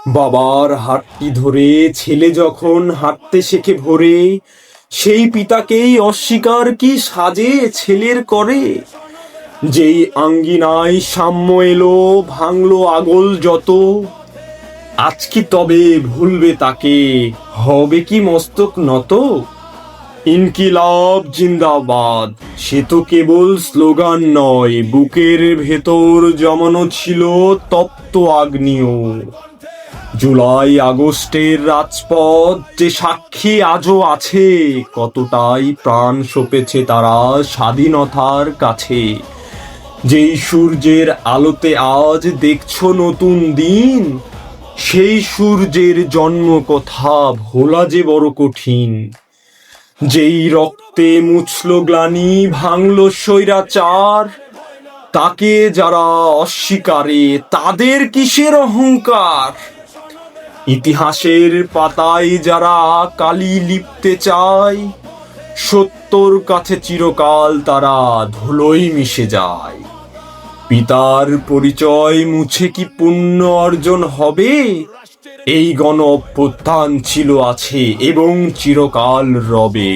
বাবার হাতটি ধরে ছেলে যখন হাঁটতে শেখে ভোরে, সেই পিতাকেই অস্বীকার কি সাজে ছেলের করে। যেই আঙ্গিনায় সাম্য এলো, ভাঙলো আগল যত, আজ কি তবে ভুলবে তাকে, হবে কি মস্তক নত। ইনকিলাব জিন্দাবাদ সে তো কেবল স্লোগান নয়, বুকের ভেতর জমানো ছিল তপ্ত আগ্নেয়। জুলাই আগস্টের রাজপথ যে সাক্ষী আজও আছে, কতটাই প্রাণ সঁপেছে তারা স্বাধীনতার কাছে। যেই সূর্যের আলোতে আজ দেখছো নতুন দিন, সেই সূর্যের জন্ম কথা ভোলা যে বড় কঠিন। যেই রক্তে মুছলো গ্লানি, ভাঙলো স্বৈরাচার, তাকে যারা অস্বীকারে তাদের কিসের অহংকার। ইতিহাসের পাতায় যারা কালি লিপতে চায়, সত্যর কাছে চিরকাল তারা ধুলোয় মিশে যায়। পিতার পরিচয় মুছে কি পুণ্য অর্জন হবে? এই গণ অভ্যুত্থান ছিল, আছে এবং চিরকাল রবে।